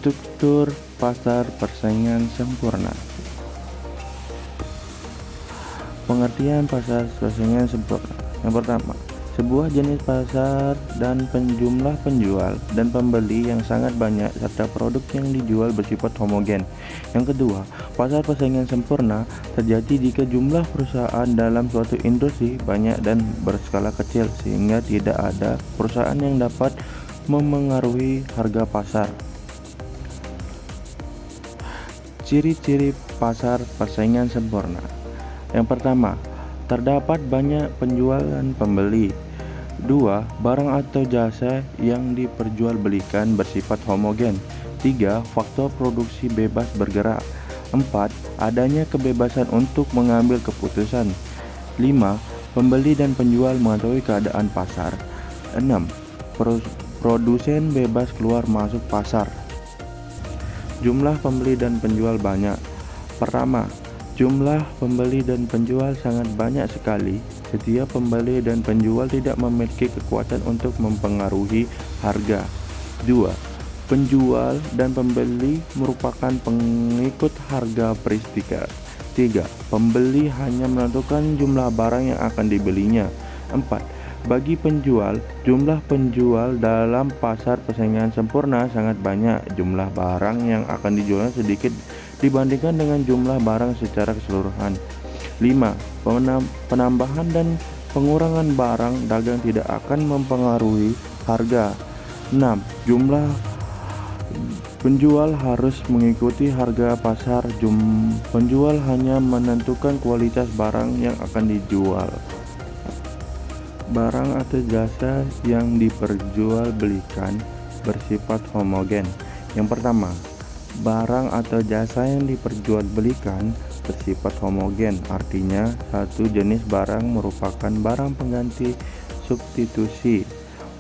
struktur pasar persaingan sempurna. Pengertian pasar persaingan sempurna. Yang pertama, sebuah jenis pasar dan jumlah penjual dan pembeli yang sangat banyak serta produk yang dijual bersifat homogen. Yang kedua, pasar persaingan sempurna terjadi jika jumlah perusahaan dalam suatu industri banyak dan berskala kecil sehingga tidak ada perusahaan yang dapat memengaruhi harga pasar. Ciri-ciri pasar persaingan sempurna. Yang pertama, terdapat banyak penjual dan pembeli. 2. Barang atau jasa yang diperjualbelikan bersifat homogen. 3. Faktor produksi bebas bergerak. 4. Adanya kebebasan untuk mengambil keputusan. 5. Pembeli dan penjual mengetahui keadaan pasar. 6. Produsen bebas keluar masuk pasar. Jumlah pembeli dan penjual banyak. Pertama, jumlah pembeli dan penjual sangat banyak sekali. Setiap pembeli dan penjual tidak memiliki kekuatan untuk mempengaruhi harga. 2. Penjual dan pembeli merupakan pengikut harga peristikat. 3. Pembeli hanya menentukan jumlah barang yang akan dibelinya. 4. Bagi penjual, jumlah penjual dalam pasar persaingan sempurna sangat banyak. Jumlah barang yang akan dijual sedikit dibandingkan dengan jumlah barang secara keseluruhan. 5. Penambahan dan pengurangan barang dagang tidak akan mempengaruhi harga. 6. Jumlah penjual harus mengikuti harga pasar. Penjual hanya menentukan kualitas barang yang akan dijual. Barang atau jasa yang diperjualbelikan bersifat homogen. Yang pertama, barang atau jasa yang diperjualbelikan bersifat homogen, artinya satu jenis barang merupakan barang pengganti substitusi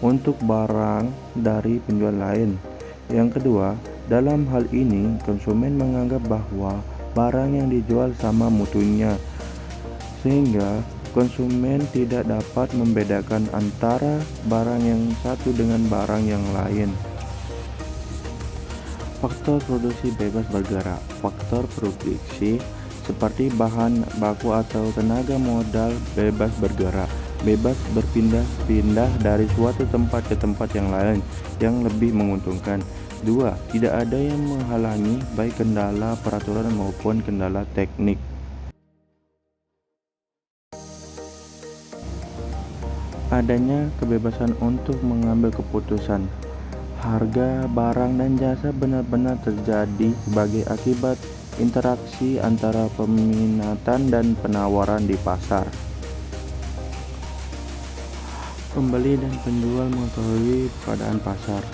untuk barang dari penjual lain. Yang kedua, dalam hal ini konsumen menganggap bahwa barang yang dijual sama mutunya, sehingga konsumen tidak dapat membedakan antara barang yang satu dengan barang yang lain. Faktor produksi bebas bergerak. Faktor produksi seperti bahan baku atau tenaga modal bebas bergerak, bebas berpindah-pindah dari suatu tempat ke tempat yang lain yang lebih menguntungkan. 2. Tidak ada yang menghalangi baik kendala peraturan maupun kendala teknik. Adanya kebebasan untuk mengambil keputusan. Harga barang dan jasa benar-benar terjadi sebagai akibat interaksi antara peminatan dan penawaran di pasar. Pembeli dan penjual mengetahui keadaan pasar.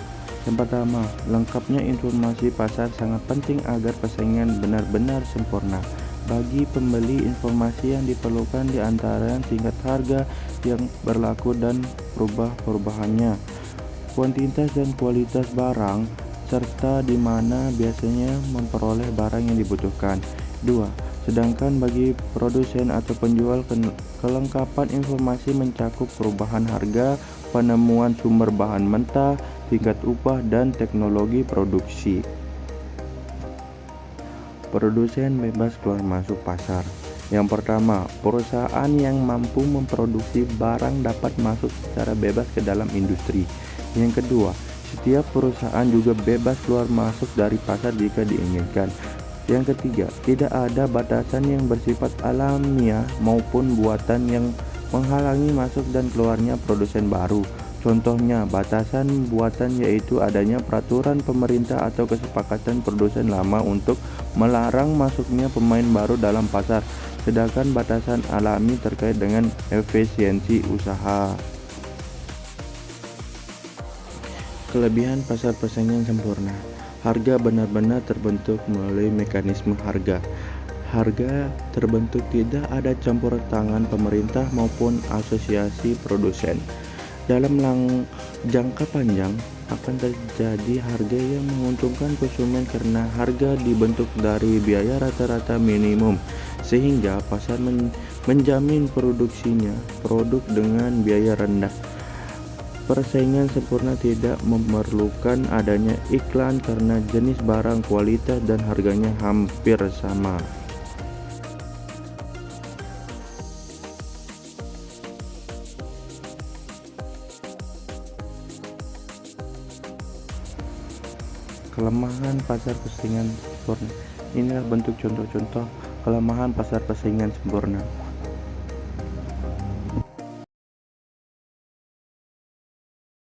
Yang pertama, lengkapnya informasi pasar sangat penting agar persaingan benar-benar sempurna. Bagi pembeli, informasi yang diperlukan di antara tingkat harga yang berlaku dan perubahannya, kuantitas dan kualitas barang, serta di mana biasanya memperoleh barang yang dibutuhkan. 2. Sedangkan bagi produsen atau penjual, kelengkapan informasi mencakup perubahan harga, penemuan sumber bahan mentah, tingkat upah, dan teknologi produksi. Produsen bebas keluar masuk pasar. Yang pertama, perusahaan yang mampu memproduksi barang dapat masuk secara bebas ke dalam industri. Yang kedua, setiap perusahaan juga bebas keluar masuk dari pasar jika diinginkan. Yang ketiga, tidak ada batasan yang bersifat alamiah maupun buatan yang menghalangi masuk dan keluarnya produsen baru. Contohnya, batasan buatan yaitu adanya peraturan pemerintah atau kesepakatan produsen lama untuk melarang masuknya pemain baru dalam pasar, sedangkan batasan alami terkait dengan efisiensi usaha. Kelebihan pasar persaingan sempurna. Harga benar-benar terbentuk melalui mekanisme harga. Harga terbentuk tidak ada campur tangan pemerintah maupun asosiasi produsen. Dalam jangka panjang akan terjadi harga yang menguntungkan konsumen karena harga dibentuk dari biaya rata-rata minimum, sehingga pasar menjamin produksinya produk dengan biaya rendah. Persaingan sempurna tidak memerlukan adanya iklan karena jenis barang, kualitas, dan harganya hampir sama. Kelemahan pasar persaingan sempurna. Inilah bentuk contoh-contoh kelemahan pasar persaingan sempurna.